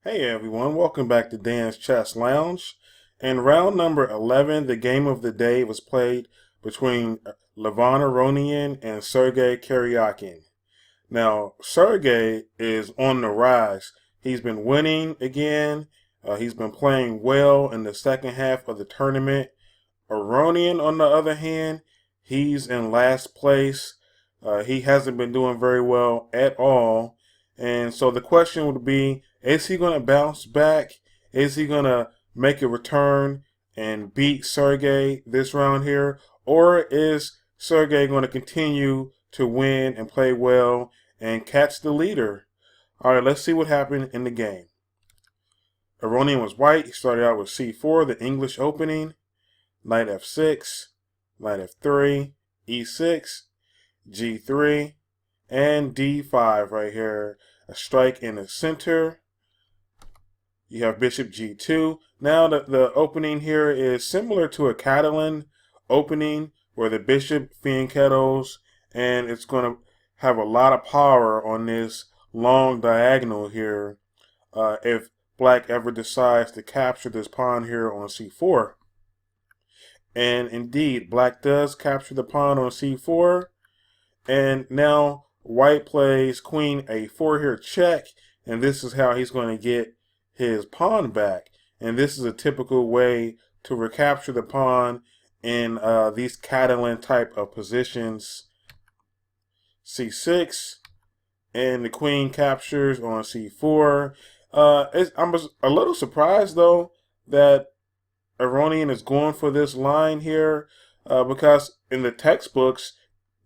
Hey everyone, welcome back to Dan's Chess Lounge. In round number 11, the game of the day was played between Levon Aronian and Sergey Karjakin. Now, Sergey is on the rise. He's been winning again. He's been playing well in the second half of the tournament. Aronian, on the other hand, he's in last place. He hasn't been doing very well at all. And so the question would be, is he going to bounce back? Is he going to make a return and beat Sergey this round here? Or is Sergey going to continue to win and play well and catch the leader? All right, let's see what happened in the game. Aronian was white. He started out with c4, the English opening. Knight f6, knight f3, e6, g3, and d5 right here. A strike in the center. You have bishop g2. Now the opening here is similar to a Catalan opening where the bishop fianchettos, and it's going to have a lot of power on this long diagonal here if black ever decides to capture this pawn here on c4. And indeed, black does capture the pawn on c4. And now white plays queen a4 here, check. And this is how he's going to get his pawn back. And this is a typical way to recapture the pawn in these Catalan type of positions. c6. And the queen captures on c4. I'm a little surprised, though, that Aronian is going for this line here because in the textbooks,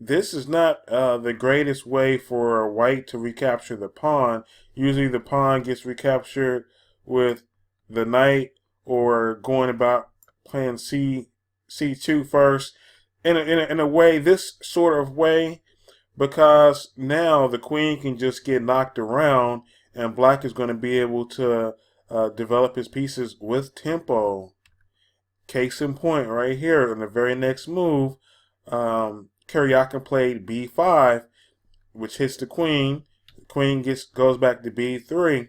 this is not the greatest way for white to recapture the pawn. Usually the pawn gets recaptured with the knight or going about playing c2 first. In a way, this sort of way, because now the queen can just get knocked around and black is going to be able to develop his pieces with tempo. Case in point, right here in the very next move, Karjakin played b5, which hits the queen. The queen goes back to b3.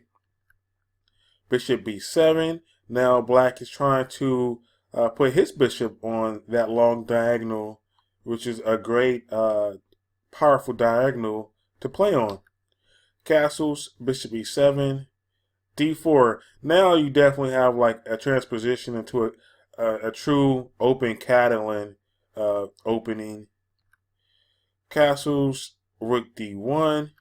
Bishop b7. Now black is trying to put his bishop on that long diagonal, which is a great, powerful diagonal to play on. Castles, bishop e7, d4. Now you definitely have like a transposition into a true open Catalan opening. Castles, rook d1,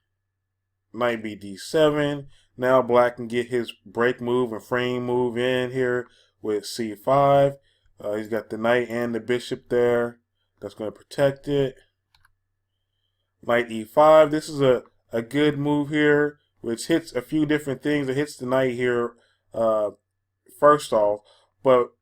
knight b d7. Now black can get his break move and frame move in here with c5. He's got the knight and the bishop there. That's going to protect it. Knight e5. This is a good move here, which hits a few different things. It hits the knight here first off, but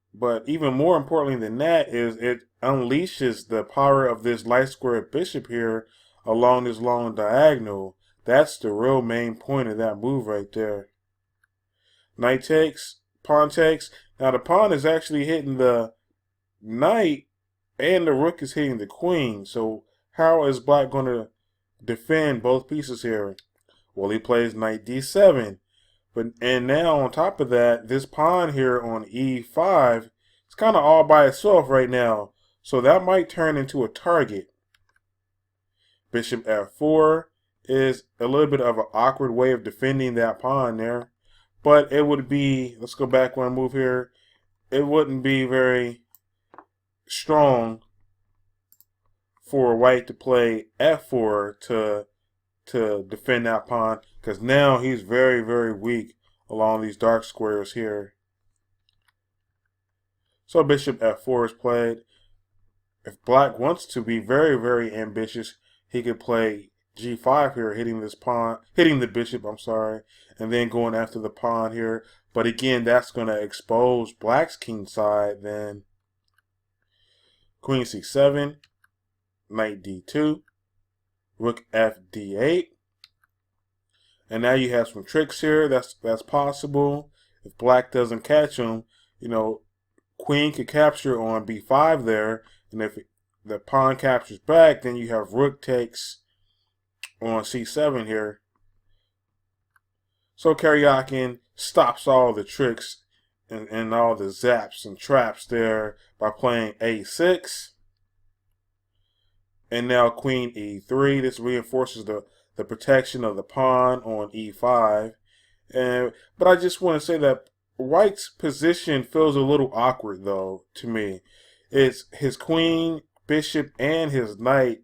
even more importantly than that is it unleashes the power of this light square bishop here along this long diagonal. That's the real main point of that move right there. Knight takes, pawn takes. Now the pawn is actually hitting the knight and the rook is hitting the queen. So how is black going to defend both pieces here? Well, he plays knight d7. And now on top of that, this pawn here on e5, it's kind of all by itself right now. So that might turn into a target. Bishop f4 is a little bit of an awkward way of defending that pawn there. But it would be, let's go back one move here. It wouldn't be very strong for white to play f4 to defend that pawn, because now he's very, very weak along these dark squares here. So bishop f4 is played. If black wants to be very, very ambitious, he could play g5 here, hitting this pawn, hitting the bishop, I'm sorry, and then going after the pawn here. But again, that's going to expose black's king side then. Queen c7, knight d2, rook f d8. And now you have some tricks here. That's possible. If black doesn't catch him, you know, queen could capture on b5 there. And if the pawn captures back, then you have rook takes on c7 here. So Karjakin stops all the tricks and all the zaps and traps there by playing a6. And now queen e3. This reinforces the protection of the pawn on e5. But I just want to say that White's position feels a little awkward, though, to me. It's his queen, bishop, and his knight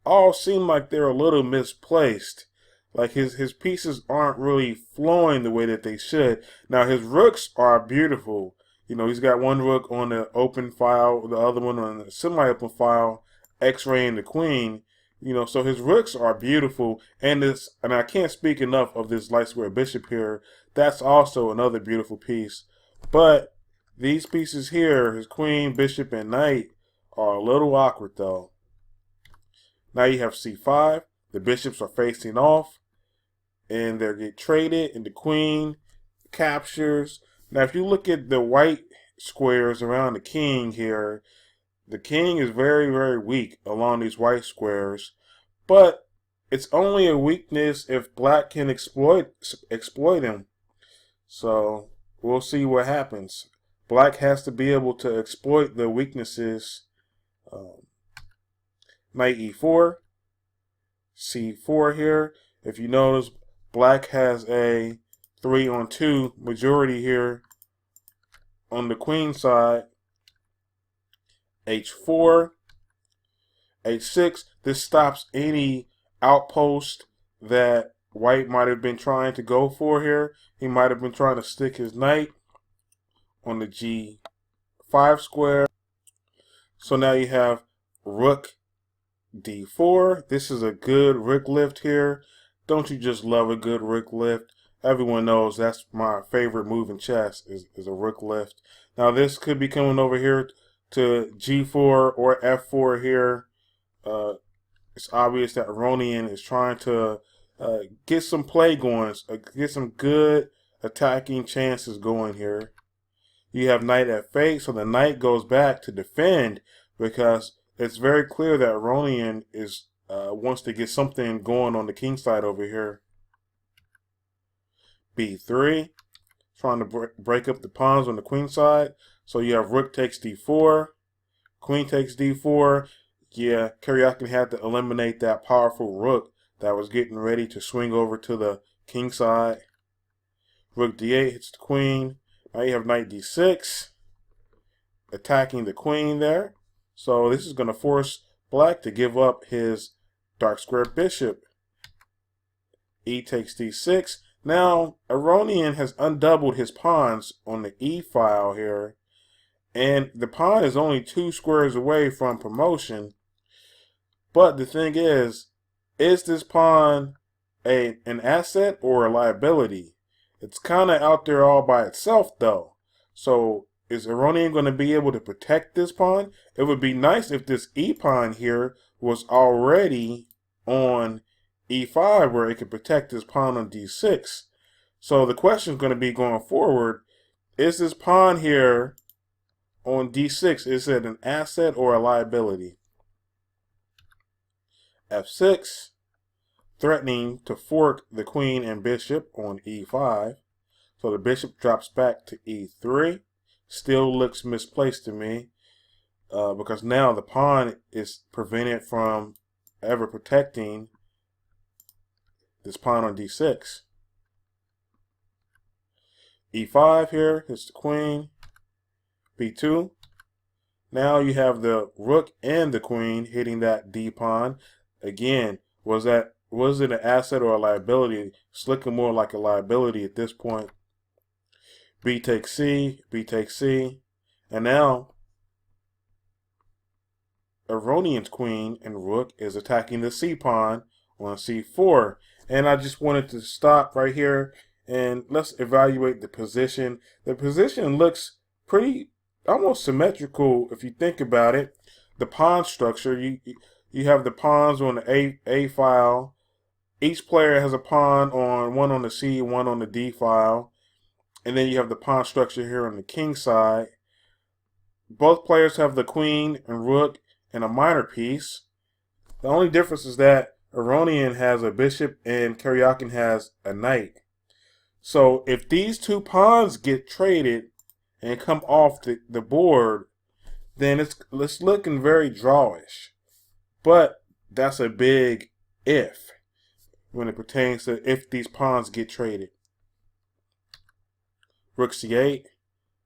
all seem like they're a little misplaced. Like his pieces aren't really flowing the way that they should. Now, his rooks are beautiful. You know, he's got one rook on the open file, the other one on the semi-open file, x-raying the queen. You know, so his rooks are beautiful, and I can't speak enough of this light square bishop here. That's also another beautiful piece. But these pieces here, his queen, bishop, and knight, are a little awkward though. Now you have c5. The bishops are facing off, and they get traded, and the queen captures. Now, if you look at the white squares around the king here, the king is very, very weak along these white squares, but it's only a weakness if black can exploit him. So we'll see what happens. Black has to be able to exploit the weaknesses. Knight e4, c4 here. If you notice, black has a 3-on-2 majority here on the queen side. h4, h6. This stops any outpost that white might have been trying to go for here. He might have been trying to stick his knight on the g5 square. So now you have rook d4. This is a good rook lift here. Don't you just love a good rook lift? Everyone knows that's my favorite move in chess is a rook lift. Now this could be coming over here to g4 or f4 here. It's obvious that Aronian is trying to get some play going, get some good attacking chances going here. You have knight f8, so the knight goes back to defend because it's very clear that Aronian is wants to get something going on the king side over here. b3, trying to break up the pawns on the queen side. So you have rook takes d4, queen takes d4. Yeah, Karjakin had to eliminate that powerful rook that was getting ready to swing over to the king side. Rook d8 hits the queen. Now you have knight d6, attacking the queen there. So this is going to force black to give up his dark square bishop. E takes d6. Now Aronian has undoubled his pawns on the e file here, and the pawn is only 2 squares away from promotion. But the thing is this pawn an asset or a liability? It's kind of out there all by itself though. So is Aronian going to be able to protect this pawn? It would be nice if this e pawn here was already on e5 where it could protect this pawn on d6. So the question is going to be going forward, is this pawn here on d6, is it an asset or a liability? f6, threatening to fork the queen and bishop on e5. So the bishop drops back to e3. Still looks misplaced to me because now the pawn is prevented from ever protecting this pawn on d6. e5 here hits the queen. b2. Now you have the rook and the queen hitting that d pawn. Again, was it an asset or a liability? It's looking more like a liability at this point. B takes C, B takes C, and now Aronian's queen and rook is attacking the C pawn on c4. And I just wanted to stop right here and let's evaluate the position. The position looks pretty almost symmetrical if you think about it. The pawn structure, you have the pawns on the A file. Each player has a pawn on one on the C, one on the D file. And then you have the pawn structure here on the king side. Both players have the queen and rook and a minor piece. The only difference is that Aronian has a bishop and Karjakin has a knight. So if these two pawns get traded and come off the board, then it's looking very drawish. But that's a big if when it pertains to if these pawns get traded. Rook c8,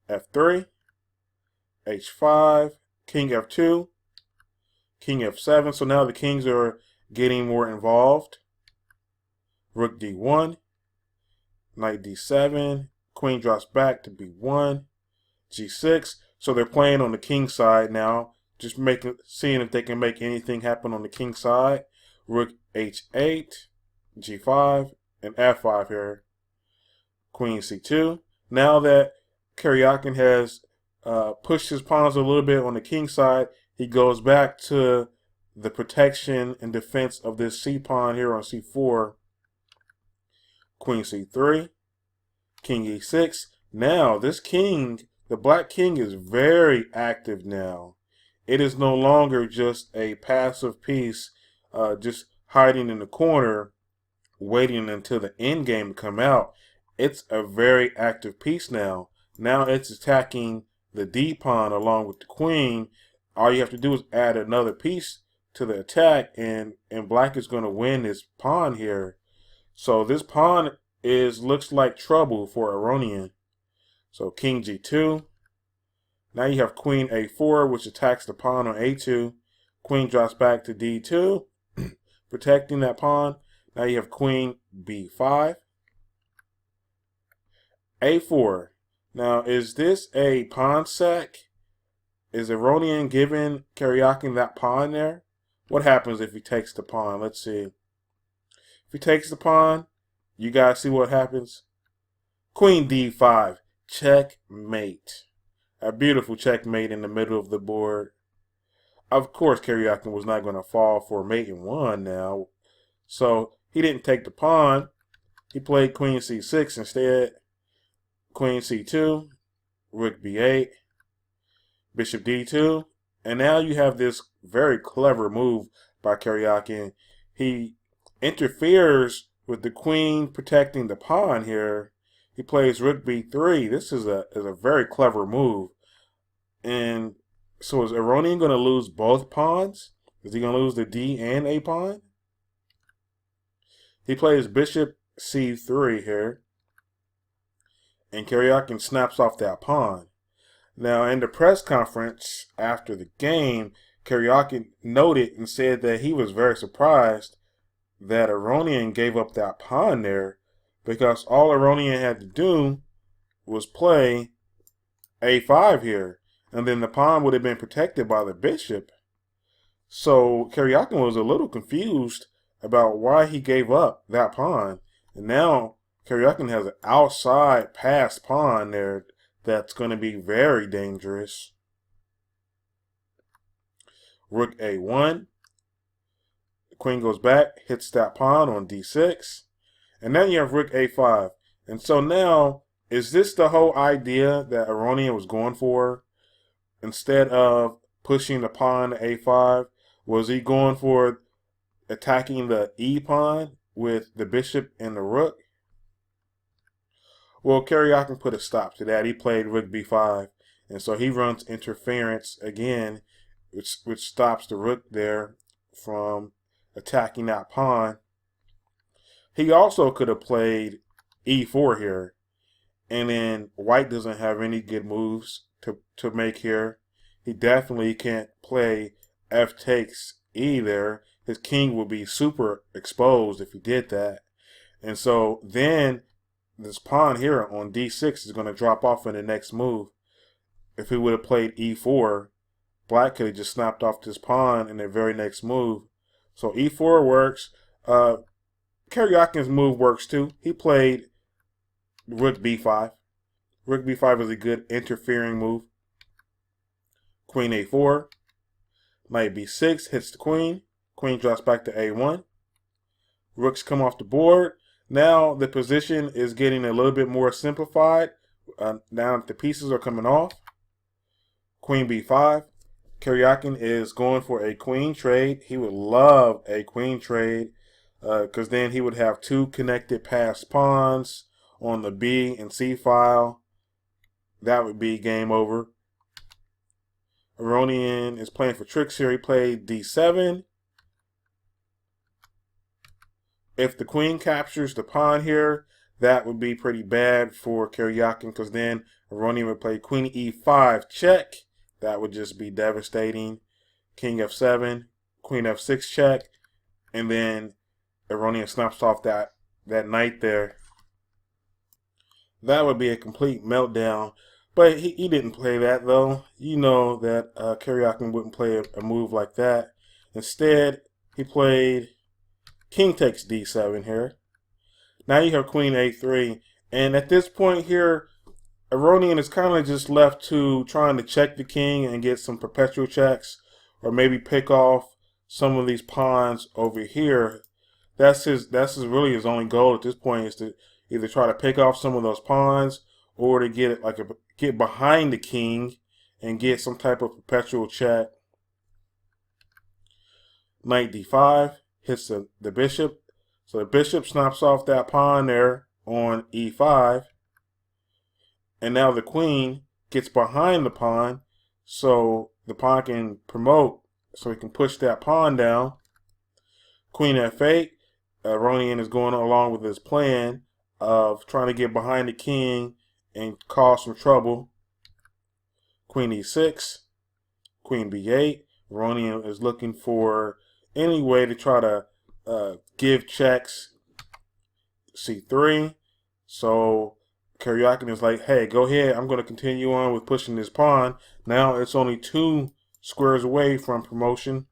f3, h5, king f2, king f7. So now the kings are getting more involved. Rook d1, knight d7, queen drops back to b1, g6. So they're playing on the king side now, just seeing if they can make anything happen on the king side. Rook h8, g5, and f5 here. Queen c2. Now that Karjakin has pushed his pawns a little bit on the king side, he goes back to the protection and defense of this c pawn here on c4. Queen c3, king e6. Now this king, the black king, is very active now. It is no longer just a passive piece, just hiding in the corner, waiting until the end game to come out. It's a very active piece now. Now it's attacking the d pawn along with the queen. All you have to do is add another piece to the attack, and black is going to win this pawn here. So this pawn looks like trouble for Aronian. So king g2. Now you have queen a4, which attacks the pawn on a2. Queen drops back to d2, protecting that pawn. Now you have queen b5. a4. Now, is this a pawn sack? Is Aronian giving Karjakin that pawn there? What happens if he takes the pawn? Let's see. If he takes the pawn, you guys see what happens? Queen d5. Checkmate. A beautiful checkmate in the middle of the board. Of course, Karjakin was not going to fall for mate in one now. So he didn't take the pawn. He played queen c6 instead. Queen c2, rook b8, bishop d2. And now you have this very clever move by Karjakin. He interferes with the queen protecting the pawn here. He plays rook b3. This is a very clever move. And so is Aronian going to lose both pawns? Is he going to lose the d and a pawn? He plays bishop c3 here. And Karjakin snaps off that pawn. Now, in the press conference after the game, Karjakin noted and said that he was very surprised that Aronian gave up that pawn there, because all Aronian had to do was play a5 here, and then the pawn would have been protected by the bishop. So Karjakin was a little confused about why he gave up that pawn. And now Karjakin has an outside pass pawn there that's going to be very dangerous. Rook a1. The queen goes back, hits that pawn on d6. And then you have rook a5. And so now, is this the whole idea that Aronian was going for? Instead of pushing the pawn to a5, was he going for attacking the e pawn with the bishop and the rook? Well, Karjakin put a stop to that. He played rook b5, and so he runs interference again, which stops the rook there from attacking that pawn. He also could have played e4 here, and then white doesn't have any good moves to make here. He definitely can't play f takes e there. His king would be super exposed if he did that. And so then this pawn here on d6 is going to drop off in the next move. If he would have played e4, black could have just snapped off this pawn in the very next move. So e4 works. Karjakin's move works too. He played rook b5. Rook b5 is a good interfering move. Queen a4. Knight b6 hits the queen. Queen drops back to a1. Rooks come off the board. Now the position is getting a little bit more simplified. Now that the pieces are coming off. Queen b5. Karjakin is going for a queen trade. He would love a queen trade because then he would have two connected passed pawns on the B and C file, that would be game over. Aronian is playing for tricks here. He played D7. If the queen captures the pawn here, that would be pretty bad for Karjakin, because then Aronian would play queen E5 check. That would just be devastating. King F7, queen F6 check, and then Aronian snaps off that knight there. That would be a complete meltdown. But he didn't play that, though. You know that Karjakin wouldn't play a move like that. Instead, he played king takes D7 here. Now you have queen A3. And at this point here, Aronian is kind of just left to trying to check the king and get some perpetual checks, or maybe pick off some of these pawns over here. That's really his only goal at this point, is to either try to pick off some of those pawns, or to get behind the king and get some type of perpetual check. Knight D5 hits the bishop. So the bishop snaps off that pawn there on E5. And now the queen gets behind the pawn, so the pawn can promote, so he can push that pawn down. Queen F8. Aronian is going along with his plan of trying to get behind the king and cause some trouble. Queen E6. Queen B8. Aronian is looking for any way to try to give checks. C3. So Karjakin is like, hey, go ahead. I'm going to continue on with pushing this pawn. Now it's only 2 squares away from promotion.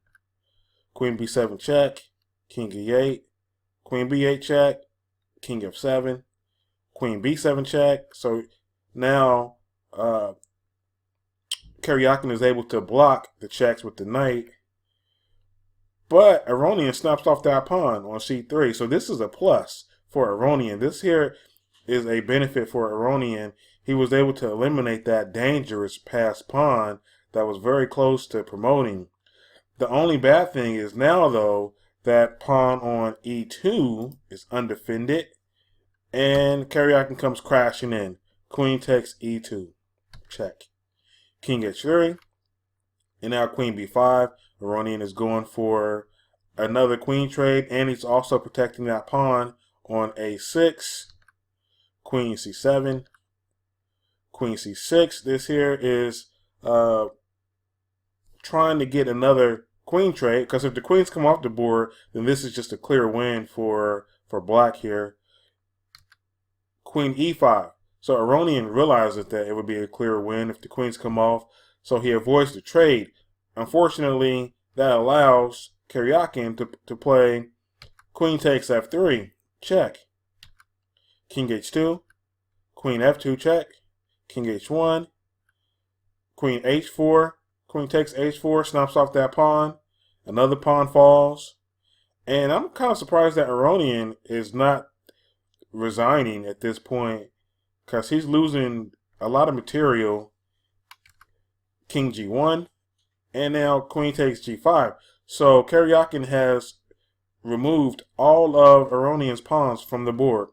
Queen B7 check. King E8. Queen B8 check. King F7. Queen B7 check. So now Karjakin is able to block the checks with the knight. But Aronian snaps off that pawn on C3. So this is a plus for Aronian. This here is a benefit for Aronian. He was able to eliminate that dangerous passed pawn that was very close to promoting. The only bad thing is now, though, that pawn on E2 is undefended, and Karjakin comes crashing in. Queen takes E2. Check. King H3. And now Queen B5. Aronian is going for another queen trade, and he's also protecting that pawn on A6. Queen C7. Queen C6. This here is trying to get another queen trade, because if the queens come off the board, then this is just a clear win for black here. Queen E5. So Aronian realizes that it would be a clear win if the queens come off, so he avoids the trade. Unfortunately, that allows Karjakin to play queen takes F3, check. King H2, Queen F2 check, King H1, Queen H4, Queen takes H4, snaps off that pawn, another pawn falls, and I'm kind of surprised that Aronian is not resigning at this point, because he's losing a lot of material. King G1, and now Queen takes G5. So Karjakin has removed all of Aronian's pawns from the board.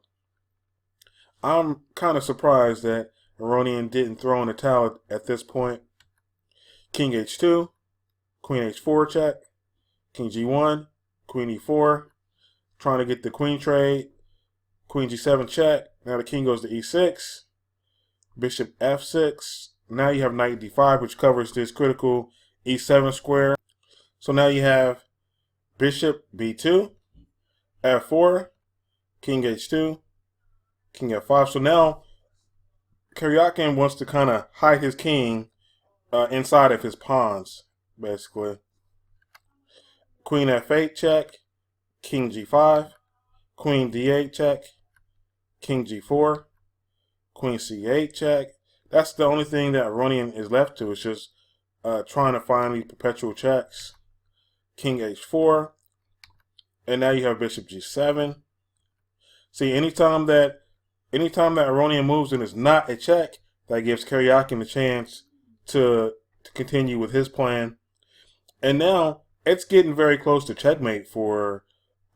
I'm kind of surprised that Aronian didn't throw in the towel at this point. King H2, Queen H4 check, King G1, Queen E4, trying to get the queen trade. Queen G7 check. Now the king goes to E6. Bishop F6. Now you have Knight D5, which covers this critical E7 square. So now you have Bishop B2, F4, King H2, King F5. So now Karjakin wants to kind of hide his king inside of his pawns, basically. Queen F8 check, King G5, Queen D8 check, King G4, Queen C8 check. That's the only thing that Aronian is left to. It's just trying to find these perpetual checks. King H4. And now you have Bishop G7. See, anytime that Aronian moves and it's not a check, that gives Karjakin a chance to continue with his plan. And now it's getting very close to checkmate for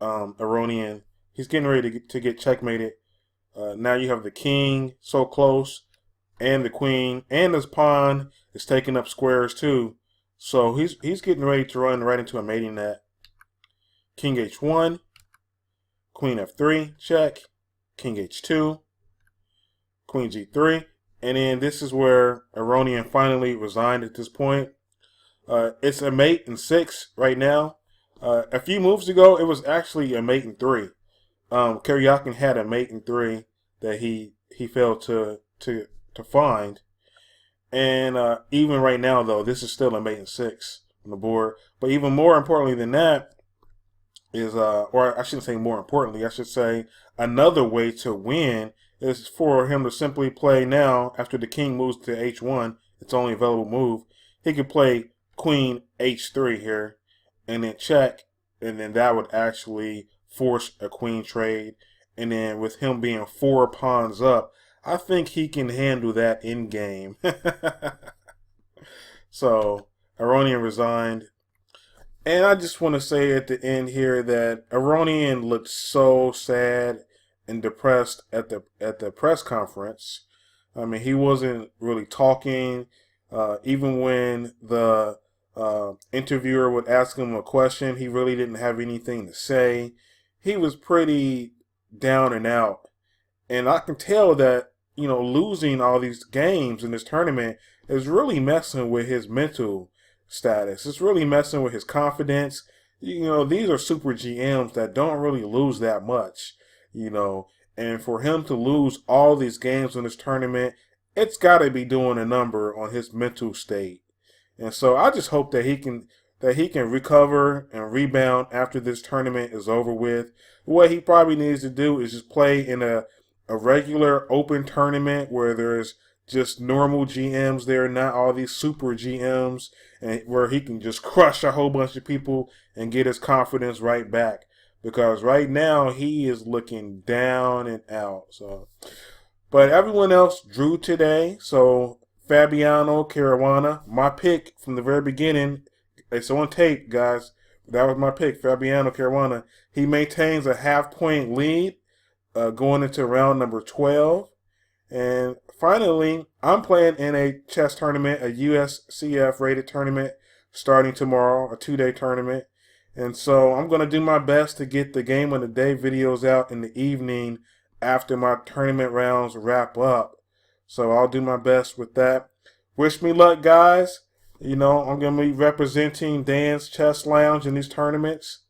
Aronian. He's getting ready to get checkmated. Now you have the king so close, and the queen, and his pawn is taking up squares too. So he's getting ready to run right into a mating net. King h1, queen f3, check, king h2, queen g3, and then this is where Aronian finally resigned at this point. It's a mate in 6 right now. A few moves ago, it was actually a mate in 3. Karjakin had a mate in 3 that he failed to find, and even right now though, this is still a mate in 6 on the board. But even more importantly than that is, or I shouldn't say more importantly, I should say another way to win is for him to simply play now after the king moves to h1. It's only available move. He could play queen h3 here, and then check, and then that would actually force a queen trade. And then with him being 4 pawns up, I think he can handle that in game. So Aronian resigned. And I just want to say at the end here that Aronian looked so sad and depressed at the press conference. I mean, he wasn't really talking. Even when the interviewer would ask him a question, he really didn't have anything to say. He was pretty down and out. And I can tell that, you know, losing all these games in this tournament is really messing with his mental status. It's really messing with his confidence. You know, these are super GMs that don't really lose that much, you know. And for him to lose all these games in this tournament, it's got to be doing a number on his mental state. And so I just hope that he can recover and rebound after this tournament is over with. What he probably needs to do is just play in a regular open tournament where there's just normal GMs there, not all these super GMs, and where he can just crush a whole bunch of people and get his confidence right back. Because right now he is looking down and out. So, but everyone else drew today. So Fabiano Caruana, my pick from the very beginning. It's on tape, guys. That was my pick, Fabiano Caruana. He maintains a half-point lead going into round number 12. And finally, I'm playing in a chess tournament, a USCF rated tournament, starting tomorrow, a 2-day tournament. And so I'm going to do my best to get the game of the day videos out in the evening after my tournament rounds wrap up. So I'll do my best with that. Wish me luck, guys. You know, I'm going to be representing Dan's Chess Lounge in these tournaments.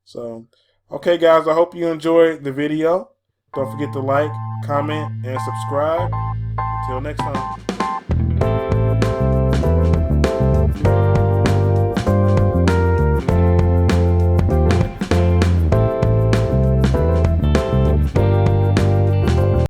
So, okay, guys, I hope you enjoyed the video. Don't forget to like, comment, and subscribe. Until next time.